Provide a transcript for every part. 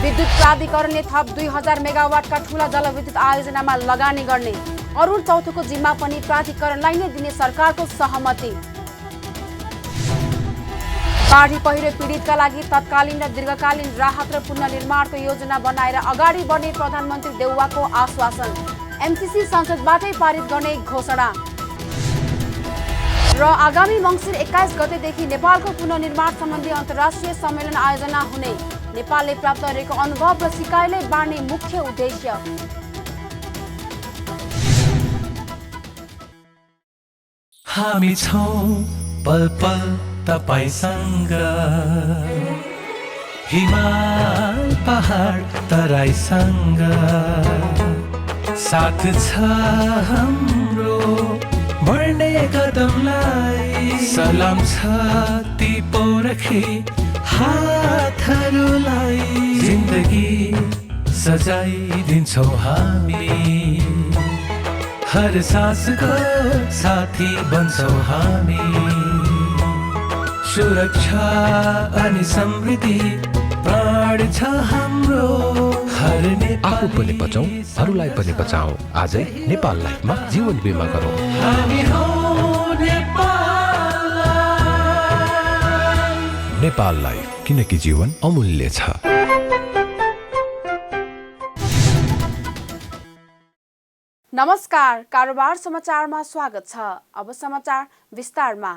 विद्युत प्राधिकरणले थप 2000 मेगावाटका ठूला जलविद्युत आयोजनामा लगानी गर्ने, अरुण चौथोको जिम्मा पनि प्राधिकरणलाई नै दिने सरकारको सहमति। बाढी पहिरो पीडितका लागि तत्कालीन र दीर्घकालीन राहत र पुनर्निर्माणको योजना बनाएर अगाडि बढ्ने प्रधानमन्त्री देउवाको आश्वासन। एमसीसी संसदबाटै पारित गर्ने घोषणा। र आगामी मङ्सिर 21 गतेदेखि नेपालको पुनर्निर्माण सम्बन्धी अन्तर्राष्ट्रिय सम्मेलन आयोजना हुने, नेपालले प्राप्त गरेको अनुभव र सिकाइलाई बाँड्ने मुख्य उद्देश्य। हामी छौं पल पल तपाईसँग, हिमाल पहाड तराईसँग, साथ छ हाम्रो बढ्ने कदमलाई, सलाम छ ती पोरखी हातहरूलाई, जिन्दगी सजाइदिन्छौँ हामी, हर सासको साथी बन्छौँ हामी, सुरक्षा अनि समृद्धि प्राण छ हाम्रो। आफू पनि बचौं, अरूलाई पनि बचाऊ। आजै नेपाल लाइफमा जीवन बिमा गरौँ। हामी हौ नेपाल लाइफ, किनकि जीवन अमूल्य छ। नमस्कार, कारोबार समाचारमा स्वागत छ। अब समाचार विस्तारमा।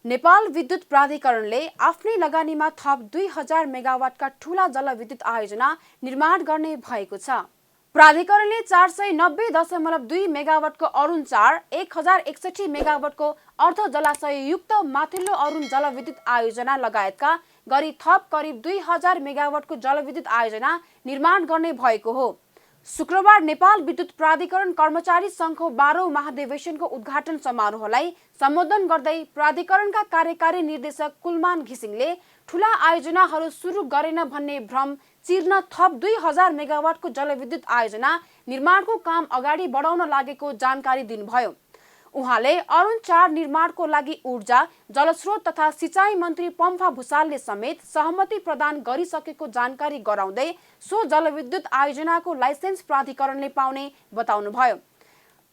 नेपाल विद्युत प्राधिकरणले आफ्नै लगानीमा थप 2000 मेगावाटका ठूला जलविद्युत आयोजना निर्माण गर्ने भएको छ। प्राधिकरणले 490.2 मेगावाटको अरुण 4, 1061 मेगावाटको अर्ध जलाशययुक्त माथिल्लो अरुण जलविद्युत आयोजना लगायतका गरी थप करिब 2000 मेगावाटको जलविद्युत आयोजना निर्माण गर्ने भएको हो। शुक्रबार नेपाल विद्युत प्राधिकरण कर्मचारी संघको 12औं महाधिवेशनको उद्घाटन समारोहलाई सम्बोधन गर्दै प्राधिकरणका कार्यकारी निर्देशक कुलमान घिसिङले ठूला आयोजनाहरू सुरु गरेन भन्ने भ्रम चिर्न थप 2000 मेगावाटको जलविद्युत आयोजना निर्माणको काम अगाडि बढाउन लागेको जानकारी दिनुभयो। उहाँले अरुण 4 निर्माणको लागि ऊर्जा, जलस्रोत तथा सिंचाई मन्त्री पम्फा भुसालले समेत सहमति प्रदान गरिसकेको जानकारी गराउँदै सो जलविद्युत आयोजनाको लाइसेन्स प्राधिकरणले पाउने बताउनुभयो।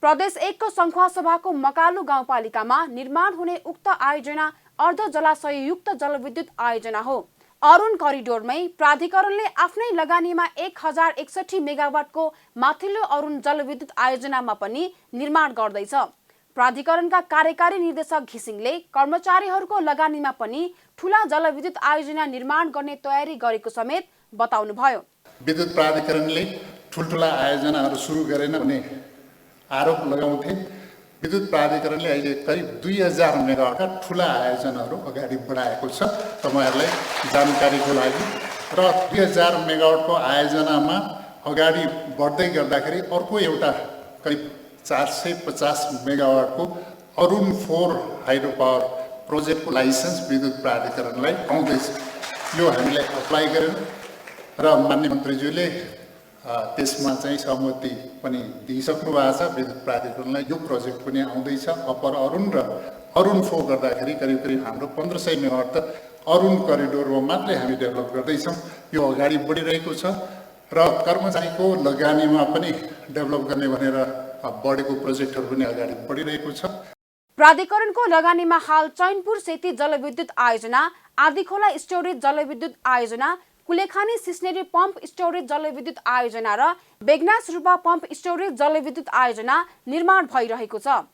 प्रदेश 1 को संखुवासभाको मकालु गाउँपालिकामा निर्माण हुने उक्त आयोजना अर्ध जलाशययुक्त जलविद्युत आयोजना हो। अरुण करिडोरमै प्राधिकरणले आफ्नै लगानीमा 1061 मेगावाटको माथिल्लो अरुण जलविद्युत आयोजनामा पनि निर्माण गर्दैछ। प्राधिकरणका कार्यकारी निर्देशक घिसिङले कर्मचारीहरूको लगानीमा पनि ठूला जलविद्युत आयोजना निर्माण गर्ने तयारी गरेको समेत बताउनुभयो। विद्युत प्राधिकरणले ठुल्ठुला आयोजनाहरू सुरु गरेन भन्ने आरोप लगाउँथे। विद्युत प्राधिकरणले अहिले करिब 2000 मेगावाटका ठुला आयोजनाहरू अगाडि बढाएको छ। तपाईहरुलाई जानकारीको लागि, र 2000 मेगावाटको आयोजनामा अगाडि बढ्दै गर्दाखेरि अर्को एउटा करिब 450 मेगावाटको अरुण 4 हाइड्रो पावर प्रोजेक्टको लाइसेन्स विद्युत प्राधिकरणलाई आउँदैछ। यो हामीले अप्लाई गर्यौं र माननीय मन्त्रीज्यूले त्यसमा चाहिँ सहमति पनि दिइसक्नु भएको छ। विद्युत प्राधिकरणलाई यो प्रोजेक्ट पनि आउँदैछ। अप्पर अरुण र अरुण 4 गर्दाखेरि करिब हाम्रो 1500 मेगावाट त अरुण करिडोरमा मात्रै हामी डेभलप गर्दैछौँ। यो अगाडि बढिरहेको छ र कर्मचारीको लगानीमा पनि डेभलप गर्ने भनेर बढेको प्रोजेक्टहरू पनि अगाडि बढिरहेको छ। प्राधिकरणको लगानीमा हाल चैनपुर सेती जलविद्युत आयोजना, आदिखोला स्टोरेज जलविद्युत आयोजना, कुलेखानी सिस्नेरी पम्प स्टोरेज जलविद्युत आयोजना र बेगनास रूपा पम्प स्टोरेज जलविद्युत आयोजना निर्माण भइरहेको छ।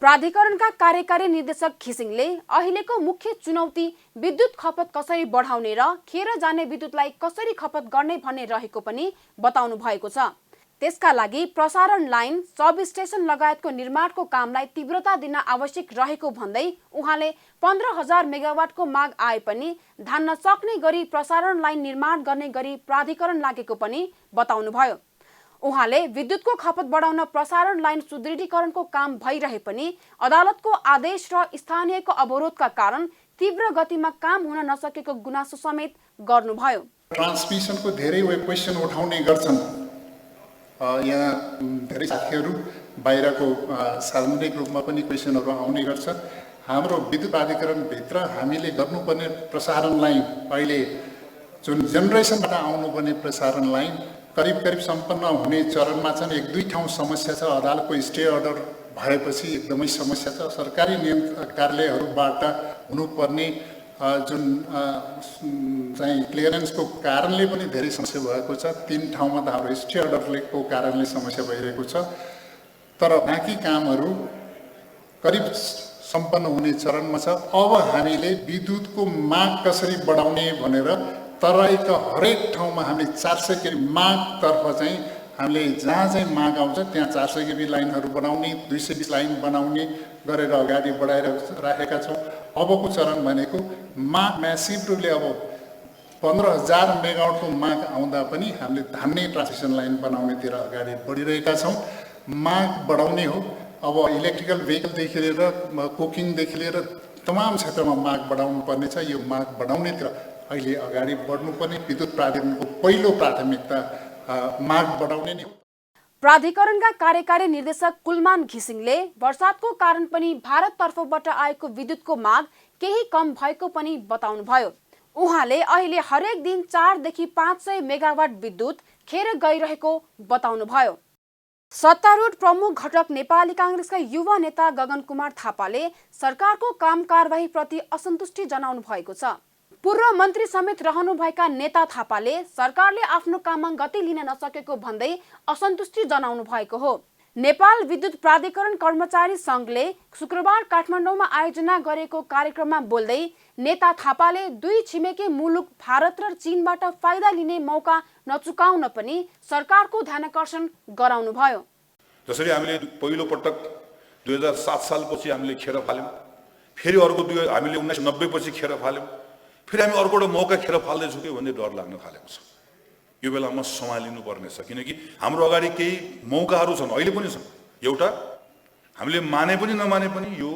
प्राधिकरणका कार्यकारी निर्देशक घिसिङले अहिलेको मुख्य चुनौती विद्युत खपत कसरी बढाउने र खेर जाने विद्युतलाई कसरी खपत गर्ने भन्ने रहेको पनि बताउनु भएको छ। त्यसका लागि प्रसारण लाइन, सब स्टेशन लगायतको निर्माणको कामलाई तीव्रता दिन आवश्यक रहेको भन्दै उहाँले 15000 मेगावाटको माग आए पनि धान्न सक्ने गरी प्रसारण लाइन निर्माण गर्ने गरी प्राधिकरण लागेको पनि बताउनुभयो। उहाँले विद्युतको खपत बढाउन प्रसारण लाइन सुदृढीकरणको काम भइरहे पनि अदालतको आदेश र स्थानीयको अवरोधका कारण तीव्र गतिमा काम हुन नसकेको गुनासो समेत गर्नुभयो। ट्रान्समिसनको धेरै वे क्वेशन उठाउने गर्छन्। यहाँ धेरै साथीहरू बाहिरको सार्वजनिक रूपमा पनि क्वेशनहरू आउने गर्छ। हाम्रो विद्युत प्राधिकरणभित्र हामीले गर्नुपर्ने प्रसारण लाइन अहिले जुन जेनेरेसनबाट आउनुपर्ने प्रसारण लाइन करिब करिब सम्पन्न हुने चरणमा चाहिँ 1-2 ठाउँ समस्या छ। अदालतको स्टे अर्डर भएपछि एकदमै समस्या छ। सरकारी कार्यालयहरूबाट हुनुपर्ने जुन चाहिँ क्लियरेन्सको कारणले पनि धेरै समस्या भएको छ। 3 ठाउँमा त हाम्रो स्टे अर्डरको कारणले समस्या भइरहेको छ। तर बाँकी कामहरू करिब सम्पन्न हुने चरणमा छ। अब हामीले विद्युतको माग कसरी बढाउने भनेर तराईका हरेक ठाउँमा हामीले 400 केबी मागतर्फ चाहिँ हामीले जहाँ चाहिँ माग आउँछ त्यहाँ 400 केबी लाइनहरू बनाउने, 220 लाइन बनाउने गरेर अगाडि बढाएर राखेका छौँ। अबको चरण भनेको माग म्यासिभ रूपले अब 15,000 मेगावाटको माग आउँदा पनि हामीले धान्ने ट्रान्समिसन लाइन बनाउनेतिर अगाडि बढिरहेका छौँ। माग बढाउने हो। अब इलेक्ट्रिकल भेहिकलदेखि लिएर कुकिङदेखि लिएर तमाम क्षेत्रमा माग बढाउनु पर्ने छ। यो माग बढाउनेतिर अहिले अगाडि बढ्नुपर्ने विद्युत प्राधिकरणको पहिलो प्राथमिकता माग बढाउने नै हो। प्राधिकरणका कार्यकारी निर्देशक कुलमान घिसिङले वर्षातको कारण पनि भारततर्फबाट आएको विद्युतको माग केही कम भएको पनि बताउनुभयो। उहाँले अहिले हरेक दिन 4 देखि 500 मेगावाट विद्युत खेर गइरहेको बताउनुभयो। सत्तारूढ प्रमुख घटक नेपाली कांग्रेसका युवा नेता गगन कुमार थापाले सरकारको काम कारबाही प्रति असन्तुष्टि जनाउनु भएको छ। पूर्व मन्त्री समेत रहनुभएका नेता थापाले सरकारले आफ्नो काममा गति लिन नसकेको भन्दै असन्तुष्टि जनाउनु भएको हो। नेपाल विद्युत प्राधिकरण कर्मचारी संघले शुक्रबार काठमाडौँमा आयोजना गरेको कार्यक्रममा बोल्दै नेता थापाले 2 छिमेकी मुलुक भारत र चीनबाट फाइदा लिने मौका नचुकाउन पनि सरकारको ध्यानाकर्षण गराउनुभयो। जसरी हामीले पहिलो पटक 2007 सालपछि हामीले खेर फाल्यौं, फेरि अर्को हामीले 1990 पछि खेर फाल्यौं, फेरि हामी अर्कोबाट मौका खेर फाल्दैछौँ कि भन्ने डर लाग्न थालेको छ। यो बेलामा सम्हालिनु पर्ने छ, किनकि हाम्रो अगाडि केही मौकाहरू छन्, अहिले पनि छन्। एउटा हामीले माने पनि नमाने पनि यो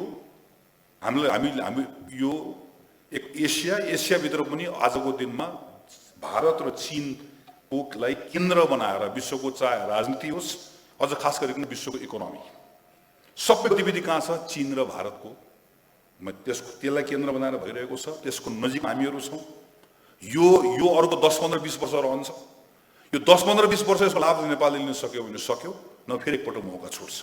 हामी यो एक एसियाभित्र पनि आजको दिनमा भारत र चीनलाई केन्द्र बनाएर विश्वको चाहे राजनीति होस्, अझ खास गरिकन विश्वको इकोनोमी सबै गतिविधि कहाँ छ? चीन र भारतको त्यसलाई केन्द्र बनाएर भइरहेको छ। त्यसको नजिक हामीहरू छौँ। यो अर्को 10-15-20 वर्ष रहन्छ। यो 10-15-20 वर्ष यसको लाभ नेपालले लिन सक्यो भने सक्यो, न फेरि एकपटक मौका छुट्छ।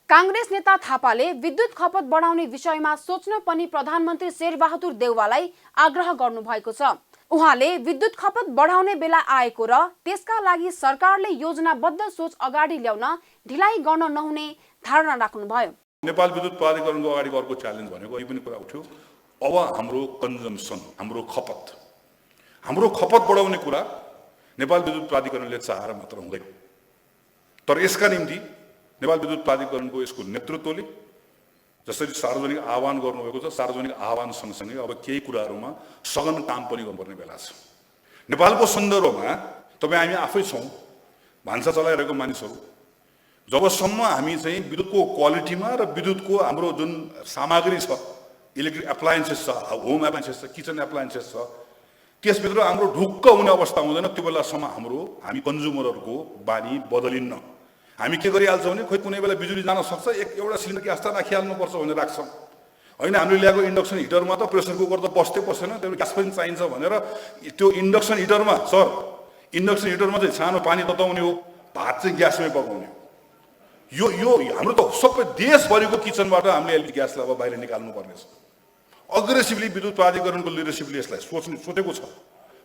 कांग्रेस नेता थापाले विद्युत खपत बढाउने विषयमा सोच्न पनि प्रधानमन्त्री शेरबहादुर देउवालाई आग्रह गर्नुभएको छ। उहाँले विद्युत खपत बढाउने बेला आएको र त्यसका लागि सरकारले योजनाबद्ध सोच अगाडि ल्याउन ढिलाइ गर्न नहुने धारणा राख्नुभयो। नेपाल विद्युत प्राधिकरणको अगाडिको अर्को च्यालेन्ज भनेको यो पनि कुरा उठ्यो। अब हाम्रो कन्जम्सन, हाम्रो खपत बढाउने कुरा नेपाल विद्युत प्राधिकरणले चाहेर मात्र हुँदैन। तर यसका निम्ति नेपाल विद्युत प्राधिकरणको यसको नेतृत्वले जसरी सार्वजनिक आह्वान गर्नुभएको छ, सार्वजनिक आह्वान सँगसँगै अब केही कुराहरूमा सघन काम पनि गर्नुपर्ने बेला छ। नेपालको सन्दर्भमा हामी आफै छौँ भान्सा चलाइरहेको मानिसहरू। जबसम्म हामी चाहिँ विद्युतको क्वालिटीमा र विद्युतको हाम्रो जुन सामग्री छ, इलेक्ट्रिक एप्लायन्सेस छ, होम एप्लायन्सेस छ, किचन एप्लायन्सेस छ, त्यसभित्र हाम्रो ढुक्क हुने अवस्था हुँदैन। त्यो बेलासम्म हामी कन्ज्युमरहरूको बानी बदलिन्न। हामी के गरिहाल्छौँ भने खोइ कुनै बेला बिजुली जान सक्छ, एउटा सिलिन्डर ग्यास त राखिहाल्नुपर्छ भनेर राख्छौँ। होइन, हामीले ल्याएको इन्डक्सन हिटरमा त प्रेसर कुकर त बस्दै बस्दैन, त्यो ग्यास पनि चाहिन्छ भनेर त्यो इन्डक्सन हिटरमा चाहिँ सानो पानी तताउने हो, भात चाहिँ ग्यासमै पकाउने हो। यो हाम्रो त सबै देशभरिको किचनबाट हामीले एलपीजी ग्यासलाई अब बाहिर निकाल्नुपर्ने छ। अग्रेसिभली विद्युत प्राधिकरणको लिडरसिपले यसलाई सोचेको छ।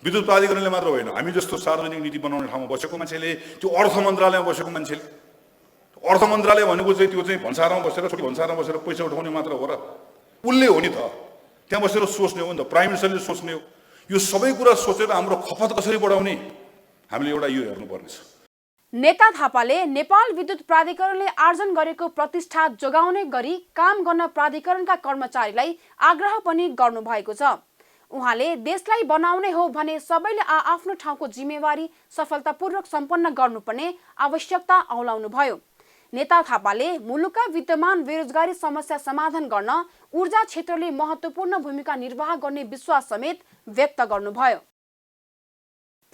विद्युत प्राधिकरणले मात्र होइन, हामी जस्तो सार्वजनिक नीति बनाउने ठाउँमा बसेको मान्छेले, त्यो अर्थ मन्त्रालयमा बसेको मान्छेले, अर्थ मन्त्रालय भनेको चाहिँ त्यो चाहिँ भन्सारमा बसेर पैसा उठाउने मात्र हो र? उसले हो नि त, त्यहाँ बसेर सोच्ने हो नि त, प्राइम मिनिस्टरले सोच्ने हो। यो सबै कुरा सोचेर हाम्रो खपत कसरी बढाउने हामीले एउटा यो हेर्नुपर्ने छ। नेता थापाले नेपाल विद्युत प्राधिकरणले आर्जन गरेको प्रतिष्ठा जोगाउने गरी काम गर्न प्राधिकरणका कर्मचारीलाई आग्रह पनि गर्नुभएको छ। उहाँले देशलाई बनाउने हो भने सबैले आफ्नो ठाउँको जिम्मेवारी सफलतापूर्वक सम्पन्न गर्नुपर्ने आवश्यकता औलाउनुभयो। नेता थापाले मुलुकका विद्यमान बेरोजगारी समस्या समाधान गर्न ऊर्जा क्षेत्रले महत्त्वपूर्ण भूमिका निर्वाह गर्ने विश्वास समेत व्यक्त गर्नुभयो।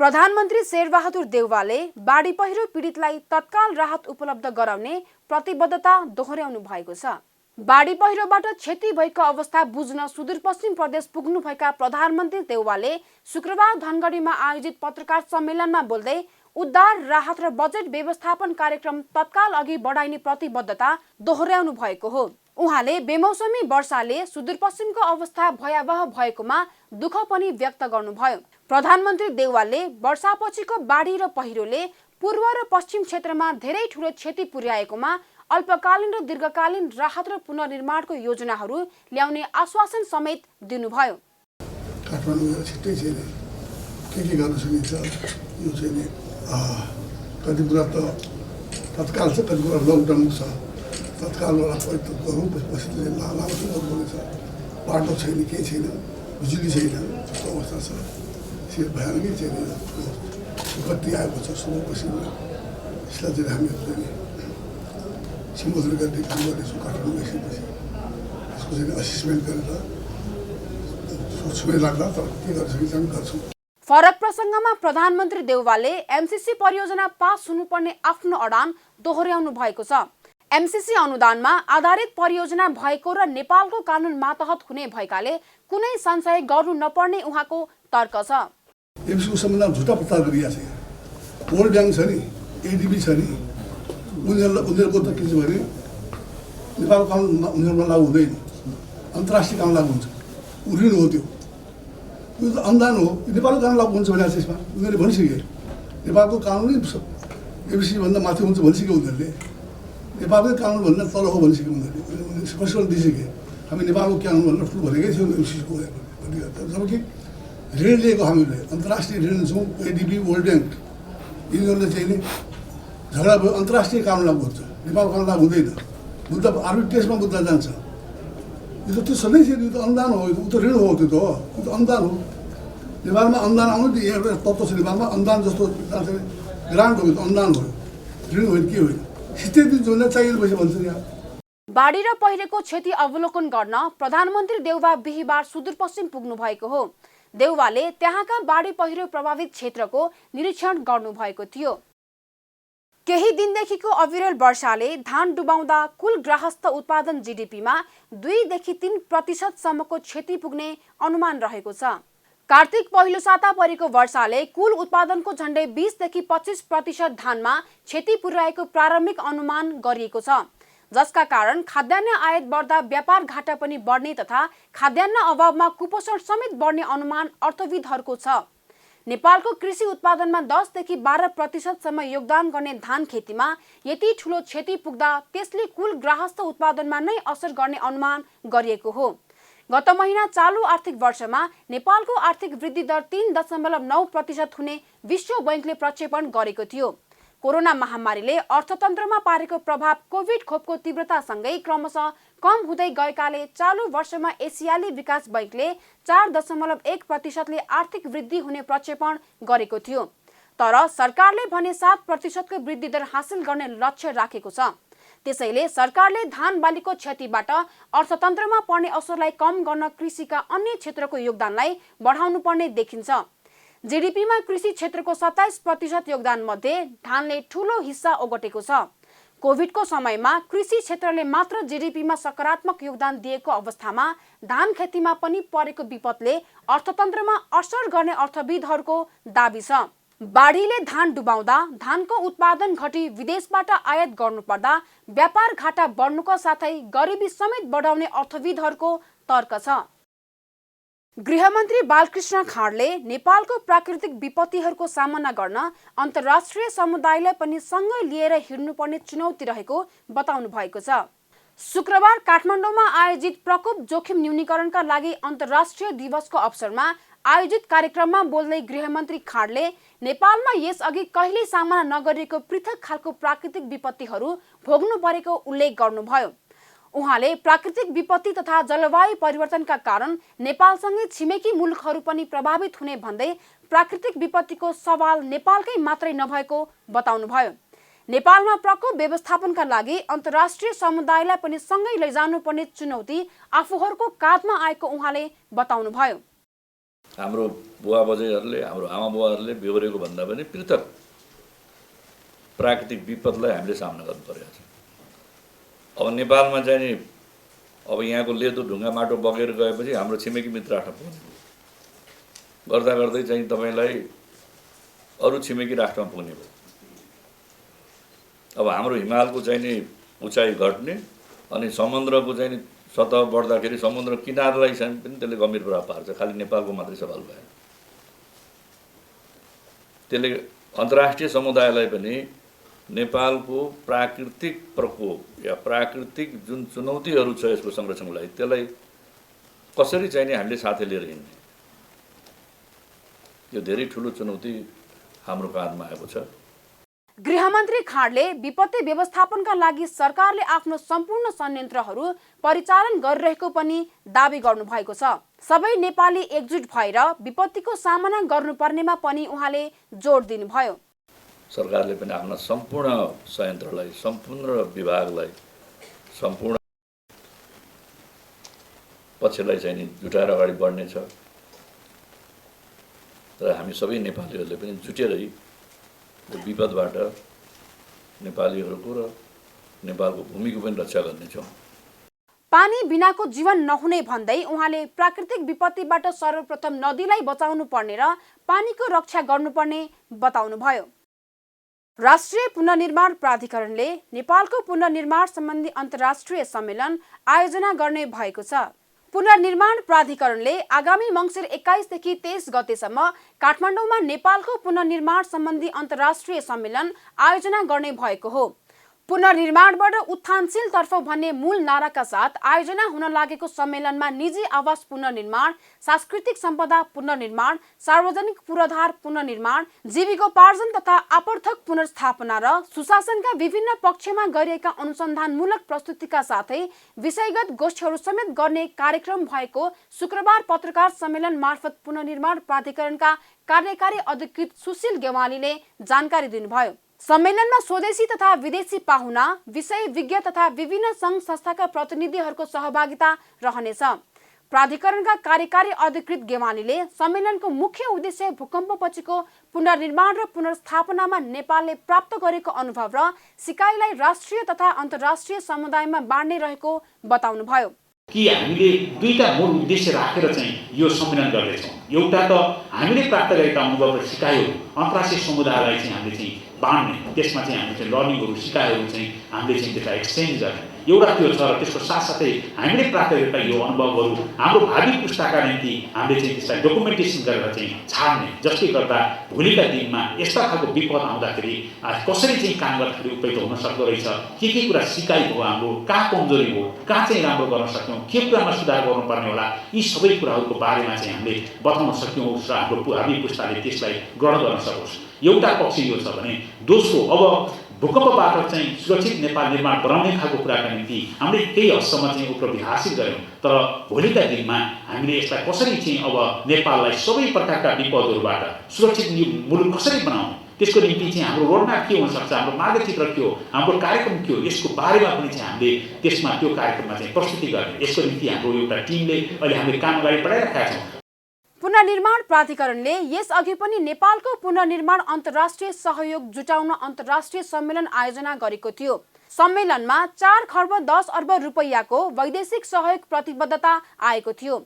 प्रधानमन्त्री शेरबहादुर देउवाले बाढी पहिरो पीडितलाई तत्काल राहत उपलब्ध गराउने प्रतिबद्धता दोहोर्याउनु भएको छ। बाढी पहिरोबाट क्षति भएको अवस्था बुझ्न सुदूरपश्चिम प्रदेश पुग्नुभएका प्रधानमन्त्री देउवाले शुक्रबार धनगढीमा आयोजित पत्रकार सम्मेलनमा बोल्दै उद्धार राहत र बजेट व्यवस्थापन कार्यक्रम तत्काल अघि बढाइने प्रतिबद्धता दोहोर्याउनु भएको हो। उहाँले बेमौसमी वर्षाले सुदूरपश्चिमको अवस्था भयावह भएकोमा दुःख पनि व्यक्त गर्नुभयो। प्रधानमन्त्री देउवालले वर्षापछिको बाढी र पहिरोले पूर्व र पश्चिम क्षेत्रमा धेरै ठूलो क्षति पुर्याएकोमा अल्पकालीन र दीर्घकालीन राहत र पुनर्निर्माणको योजनाहरू ल्याउने आश्वासन समेत दिनुभयो। काठमाडौँ छिट्टै चाहिँ के गर्न सकिन्छ यो चाहिँ कति कुरा त तत्काल छ, कति कुरा लङ टर्म छ। तत्कालबाट प्रयत्न गरौँ, त्यसपछि लामो गर्नुपर्ने छ। बाटो छैन, केही छैन, बिजुली छैन, त्यस्तो अवस्था छ। त्यो भयानकै चाहिँ विपत्ति आएको छ सुदूरपश्चिममा। यसलाई चाहिँ हामीहरू चाहिँ सम्बोधन गर्ने काम गर्नेछौँ। काठमाडौँ गइसकेपछि यसको चाहिँ असेसमेन्ट गरेर सोच्दै लाग्दा तर के गर्न सकिन्छ हामी गर्छौँ। फरक प्रसङ्गमा प्रधानमन्त्री देउवालले एमसीसी परियोजना पास हुनुपर्ने आफ्नो अडान दोहोर्याउनु भएको छ। एमसीसी अनुदानमा आधारित परियोजना भएको र नेपालको कानुन मातहत हुने भएकाले कुनै संशय गर्नु नपर्ने उहाँको तर्क छ। एमसीको सम्बन्धमा झुटा प्रचार गरिएको छ। वर्ल्ड ब्याङ्क छ नि, एडिबी छ नि, उनीहरूको त के छ भने नेपालको कानुन उनीहरूमा लागू हुँदैन, अन्तर्राष्ट्रिय कानुन लागू हुन्छ। ऋण हो त्यो त अनुदान हो। नेपालको कानुन लागू हुन्छ भने त्यसमा उनीहरूले भनिसके नेपालको कानुनै एमसीभन्दा माथि हुन्छ भनिसक्यो उनीहरूले। नेपालकै कानुनभन्दा तल हो भनिसक्यो उनीहरूले स्पष्ट दिइसके। हामी नेपालको कानुनभन्दा ठुलो भनेकै थियौँ एमसीको। जबकि ऋण लिएको हामीले अन्तर्राष्ट्रिय ऋण छौँ। एडिबी, वर्ल्ड ब्याङ्क यिनीहरूले चाहिँ नि झगडा भयो, अन्तर्राष्ट्रिय कानुन लागू हुन्छ, नेपालको कानुन लागू हुँदैन। मुद्दा आर्बिट्रेजमा मुद्दा जान्छ। यो त त्यो सधैँ थियो, यो त अनुदान हो, यो त ऋण हो, त्यो त हो, यो त अनुदान हो। नेपालमा अनुदान आउनु एउटा तत्त्व छ। नेपालमा अनुदान जस्तो ग्रान्ट हो, अनुदान हो, ऋण होइन, के होइन। स्थिति जोड्न चाहिएको पैसा भन्छ नि। बाढी र पहिरोको क्षति अवलोकन गर्न प्रधानमन्त्री देउवा बिहीबार सुदूरपश्चिम पुग्नु भएको हो। देउवाले त्यहाँका बाढी पहिरो प्रभावित क्षेत्रको निरीक्षण गर्नुभएको थियो। केही दिनदेखिको अविरल वर्षाले धान डुबाउँदा कुल गृहस्थ उत्पादन जीडीपीमा 2 देखि 3% सम्मको क्षति पुग्ने अनुमान रहेको छ। कार्तिक पहिलो साता परेको वर्षाले कुल उत्पादनको झण्डै 20 देखि 25% धानमा क्षति पुर्याएको प्रारम्भिक अनुमान गरिएको छ, जसका कारण खाद्यान्न आयात बढ्दा व्यापार घाटा पनि बढ्ने तथा खाद्यान्न अभावमा कुपोषण समेत बढ्ने अनुमान अर्थविदहरूको छ। नेपालको कृषि उत्पादनमा 10 देखि 12% सम्म योगदान गर्ने धान खेतीमा यति ठूलो क्षति पुग्दा त्यसले कुल गृहस्थ उत्पादनमा नै असर गर्ने अनुमान गरिएको हो। गत महिना चालू आर्थिक वर्षमा नेपालको आर्थिक वृद्धि दर 3.9% हुने विश्व बैंकले प्रक्षेपण गरेको थियो। कोरोना महामारीले अर्थतन्त्रमा पारेको प्रभाव कोभिड खोपको तीव्रतासँगै क्रमशः कम हुँदै गएकाले चालू वर्षमा एसियाली विकास बैंकले 4.1%ले आर्थिक वृद्धि हुने प्रक्षेपण गरेको थियो। तर सरकारले भने 7% को वृद्धि दर हासिल गर्ने लक्ष्य राखेको छ। त्यसैले सरकारले धान बालीको क्षतिबाट अर्थतन्त्रमा पर्ने असरलाई कम गर्न कृषिका अन्य क्षेत्रको योगदानलाई बढाउनु पर्ने देखिन्छ। जीडीपीमा कृषि क्षेत्रको 27% योगदान मध्ये धानले ठूलो हिस्सा ओगटेको छ। कोभिडको समयमा कृषि क्षेत्रले मात्र जीडीपीमा सकारात्मक योगदान दिएको अवस्थामा धान खेतीमा पनि परेको विपदले अर्थतन्त्रमा असर गर्ने अर्थविदहरूको दाबी छ। बाढीले धान डुबाउँदा धानको उत्पादन घटी विदेशबाट आयात गर्नुपर्दा व्यापार घाटा बढ्नुको साथै गरिबी समेत बढाउने अर्थविदहरूको तर्क छ। गृहमन्त्री बालकृष्ण खाँडले नेपालको प्राकृतिक विपत्तिहरूको सामना गर्न अन्तर्राष्ट्रिय समुदायलाई पनि सँगै लिएर हिँड्नुपर्ने चुनौती रहेको बताउनु भएको छ। शुक्रबार काठमाडौँमा आयोजित प्रकोप जोखिम न्यूनीकरणका लागि अन्तर्राष्ट्रिय दिवसको अवसरमा आयोजित कार्यक्रममा बोल्दै गृहमन्त्री खाँडले नेपालमा यसअघि कहिल्यै सामना नगरेको पृथक खालको प्राकृतिक विपत्तिहरू भोग्नु परेको उल्लेख गर्नुभयो। उहाँले प्राकृतिक विपत्ति तथा जलवायु परिवर्तनका कारण नेपालसँगै छिमेकी मुलुकहरू पनि प्रभावित हुने भन्दै प्राकृतिक विपत्तिको सवाल नेपालकै मात्रै नभएको बताउनुभयो। नेपालमा प्रकोप व्यवस्थापनका लागि अन्तर्राष्ट्रिय समुदायलाई पनि सँगै लैजानुपर्ने चुनौती आफूहरूको काँधमा आएको उहाँले बताउनुभयो। हाम्रो बुवा बजेहरूले, हाम्रो आमा बुवाहरूले बेहोरेको भन्दा पनि पृथक प्राकृतिक विपदलाई हामीले सामना गर्नु परेको छ। अब नेपालमा चाहिँ अब यहाँको लेदो ढुङ्गा माटो बगेर गएपछि हाम्रो छिमेकी मित्र राष्ट्र पुग्ने भयो। गर्दा गर्दै चाहिँ तपाईँलाई अरू छिमेकी राष्ट्रमा पुग्ने भयो। अब हाम्रो हिमालको चाहिँ नि उचाइ घट्ने अनि समुद्रको चाहिँ नि सतह बढ्दाखेरि समुद्र किनारलाई चाहिँ पनि त्यसले गम्भीर प्रभाव पार्छ। खालि नेपालको मात्रै सवाल भएन। त्यसले अन्तर्राष्ट्रिय समुदायलाई पनि नेपालको प्राकृतिक प्रकोप या प्राकृतिक जुन चुनौतीहरू छ यसको संरक्षणको लागि त्यसलाई कसरी चाहिँ नि हामीले साथै लिएर हिँड्ने, यो धेरै ठुलो चुनौती हाम्रो काँधमा आएको छ। गृहमन्त्री खाँडले विपत्ति व्यवस्थापनका लागि सरकारले आफ्नो सम्पूर्ण संयन्त्रहरू परिचालन गरिरहेको पनि दावी गर्नुभएको छ। सबै नेपाली एकजुट भएर विपत्तिको सामना गर्नुपर्नेमा पनि उहाँले जोड दिनुभयो। सरकारले पनि आफ्ना सम्पूर्ण संयन्त्रलाई, सम्पूर्ण विभागलाई, सम्पूर्ण पक्षलाई चाहिँ नि जुटाएर अगाडि बढ्नेछ र हामी सबै नेपालीहरूले पनि जुटेरै यो विपदबाट नेपालीहरूको र नेपालको भूमिको पनि रक्षा गर्नेछौँ। पानी बिनाको जीवन नहुने भन्दै उहाँले प्राकृतिक विपत्तिबाट सर्वप्रथम नदीलाई बचाउनु पर्ने र पानीको रक्षा गर्नुपर्ने बताउनुभयो। राष्ट्रिय पुनर्निर्माण प्राधिकरणले नेपालको पुनर्निर्माण सम्बन्धी अन्तर्राष्ट्रिय सम्मेलन आयोजना गर्ने भएको छ। पुनर्निर्माण प्राधिकरणले आगामी मङ्सिर 21 देखि 23 गतेसम्म काठमाडौँमा नेपालको पुनर्निर्माण सम्बन्धी अन्तर्राष्ट्रिय सम्मेलन आयोजना गर्ने भएको हो। पुनर्निर्माणबाट उत्थानशील तर्फ भन्ने मूल नाराका साथ आयोजना हुन लागेको सम्मेलनमा निजी आवास पुनर्निर्माण, सांस्कृतिक सम्पदा पुनर्निर्माण, सार्वजनिक पूर्वाधार पुनर्निर्माण, जीविकोपार्जन तथा आवर्तक पुनर्स्थापना र सुशासनका विभिन्न पक्षमा गरिएका अनुसन्धानमूलक प्रस्तुतिका साथै विषयगत गोष्ठीहरू समेत गर्ने कार्यक्रम भएको शुक्रबार पत्रकार सम्मेलन मार्फत पुनर्निर्माण प्राधिकरणका कार्यकारी अधिकृत सुशील गेवालीले जानकारी दिनुभयो। सम्मेलनमा स्वदेशी तथा विदेशी पाहुना, विषय विज्ञ तथा विभिन्न सङ्घ संस्थाका प्रतिनिधिहरूको सहभागिता रहनेछ। प्राधिकरणका कार्यकारी अधिकृत गेवालीले सम्मेलनको मुख्य उद्देश्य भूकम्पपछिको पुनर्निर्माण र पुनर्स्थापनामा नेपालले प्राप्त गरेको अनुभव र सिकाइलाई राष्ट्रिय तथा अन्तर्राष्ट्रिय समुदायमा बाँड्ने रहेको बताउनुभयो। कि हामीले दुईटा मूल उद्देश्य राखेर चाहिँ यो सम्मेलन गर्दैछौँ। एउटा त हामीले प्राप्त गरेका अनुभव र सिकाइहरू अन्तर्राष्ट्रिय समुदायलाई चाहिँ हामीले चाहिँ बाँड्ने, त्यसमा चाहिँ हामीले चाहिँ लर्निङहरू, सिकाइहरू चाहिँ हामीले चाहिँ त्यसलाई एक्सचेन्ज गर्ने, एउटा त्यो छ। र त्यसको साथसाथै हामीले प्राप्त गरेका यो अनुभवहरू हाम्रो भावी पुस्ताका निम्ति हामीले चाहिँ त्यसलाई डकुमेन्टेसन गरेर चाहिँ छाड्ने, जसले गर्दा भोलिका दिनमा यस्ता खालको विपद आउँदाखेरि कसरी चाहिँ काम गर्दाखेरि उपयुक्त हुन सक्दो रहेछ, के कुरा सिकाइ भयो, हाम्रो कहाँ कमजोरी हो, कहाँ चाहिँ राम्रो गर्न सक्यौँ, के कुरामा सुधार गर्नुपर्ने होला, यी सबै कुराहरूको बारेमा चाहिँ हामीले बताउन सक्यौँ र हाम्रो भावी पुस्ताले त्यसलाई ग्रहण गर्न सकोस्। एउटा पक्ष यो छ भने दोस्रो, अब भूकम्पबाट चाहिँ सुरक्षित नेपाल निर्माण बनाउने खालको कुराका निम्ति हामीले केही हदसम्म चाहिँ उपलब्धि हासिल गऱ्यौँ, तर भोलिका दिनमा हामीले यसलाई कसरी चाहिँ अब नेपाललाई सबै प्रकारका विपदहरूबाट सुरक्षित मुलुक कसरी बनाउने, त्यसको निम्ति चाहिँ हाम्रो रोडम्याप के हुनसक्छ, हाम्रो मार्गचित्र के हो, हाम्रो कार्यक्रम के हो, यसको बारेमा पनि चाहिँ हामीले त्यसमा त्यो कार्यक्रममा चाहिँ प्रस्तुति गर्ने, यसको निम्ति हाम्रो एउटा टिमले अहिले हामीले काम अगाडि बढाइरहेका छौँ। पुनर्निर्माण प्राधिकरणले यसअघि पनि नेपालको पुनर्निर्माण अन्तर्राष्ट्रिय सहयोग जुटाउन अन्तर्राष्ट्रिय सम्मेलन आयोजना गरेको थियो। सम्मेलनमा 4 खर्ब 10 अर्ब रुपैयाँको वैदेशिक सहयोग प्रतिबद्धता आएको थियो।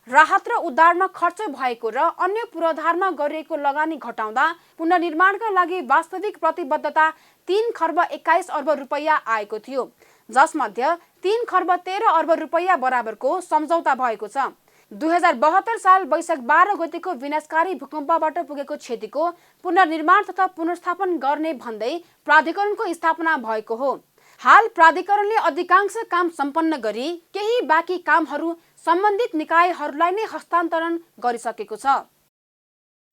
राहत र उद्धारमा खर्च भएको र अन्य पूर्वाधारमा गरिएको लगानी घटाउँदा पुनर्निर्माणका लागि वास्तविक प्रतिबद्धता 3 खर्ब 21 अर्ब रुपैयाँ आएको थियो, जसमध्ये 3 खर्ब 13 अर्ब रुपैयाँ बराबरको सम्झौता भएको छ। 2072 साल वैशाख 12 गतेको विनाशकारी भूकम्पबाट पुगेको क्षतिको पुनर्निर्माण तथा पुनर्स्थापन गर्ने भन्दै प्राधिकरणको स्थापना भएको हो। हाल प्राधिकरणले अधिकांश काम सम्पन्न गरी केही बाँकी कामहरू सम्बन्धित निकायहरूलाई नै हस्तान्तरण गरिसकेको छ।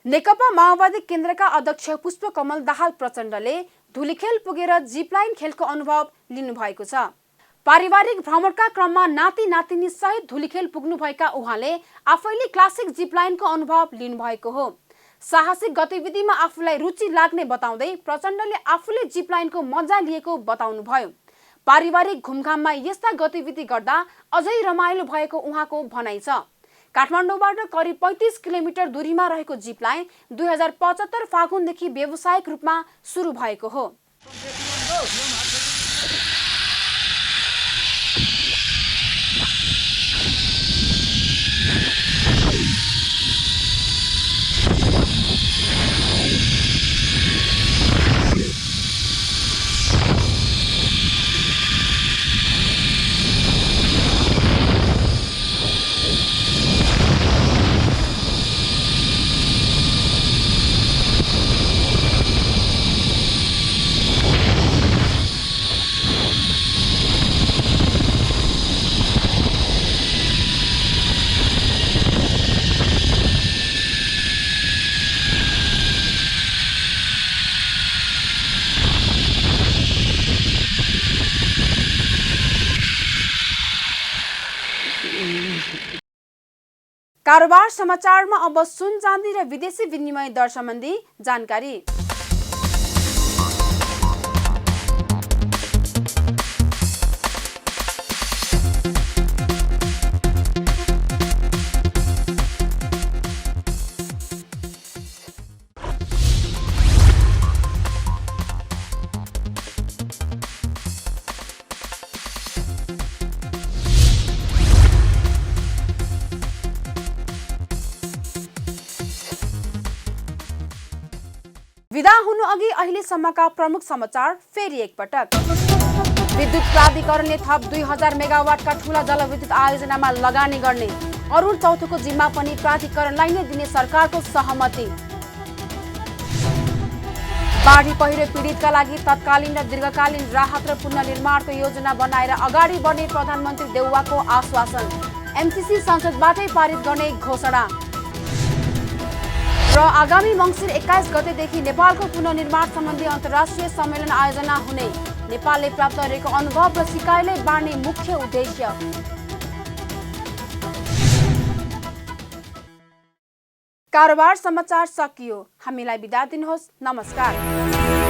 नेकपा माओवादी केन्द्रका अध्यक्ष पुष्पकमल दाहाल प्रचण्डले धुलीखेल पुगेर जिपलाइन खेलको अनुभव लिनुभएको छ। पारिवारिक भ्रमणका क्रममा नाति नातिनी सहित धुलीखेल पुग्नुभएका उहाँले आफैले क्लासिक जिपलाइनको अनुभव लिनुभएको हो। साहसिक गतिविधिमा आफूलाई रुचि लाग्ने बताउँदै प्रचण्डले आफूले जिपलाइनको मजा लिएको बताउनुभयो। पारिवारिक घुमघाममा यस्ता गतिविधि गर्दा अझै रमाइलो भएको उहाँको भनाइ छ। काठमाडौँबाट करिब 35 किलोमिटर दूरीमा रहेको जिपलाइन 2075 फागुनदेखि व्यावसायिक रूपमा सुरु भएको हो। कारोबार समाचारमा अब सुन चाँदी र विदेशी विनिमय दर सम्बन्धी जानकारी। विदा हुनु अघि अहिलेसम्मका प्रमुख समाचार फेरि एकपटक। विद्युत प्राधिकरणले थप 2000 मेगावाटका ठूला जलविद्युत आयोजनामा लगानी गर्ने, अरुण चौथोको जिम्मा पनि प्राधिकरणलाई नै दिने सरकारको सहमति। बाढी पहिरो पीडितका लागि तत्कालीन र दीर्घकालीन राहत र पुनर्निर्माणको योजना बनाएर अगाडि बढ्ने प्रधानमन्त्री देउवाको आश्वासन। एमसीसी संसदबाटै पारित गर्ने घोषणा। र आगामी मङ्सिर 21 गतेदेखि नेपालको पुनर्निर्माण सम्बन्धी अन्तर्राष्ट्रिय सम्मेलन आयोजना हुने, नेपालले प्राप्त गरेको अनुभव र सिकाइलाई बाँड्ने मुख्य उद्देश्य। कारोबार समाचार सकियो। हामीलाई बिदा दिनुहोस्। नमस्कार।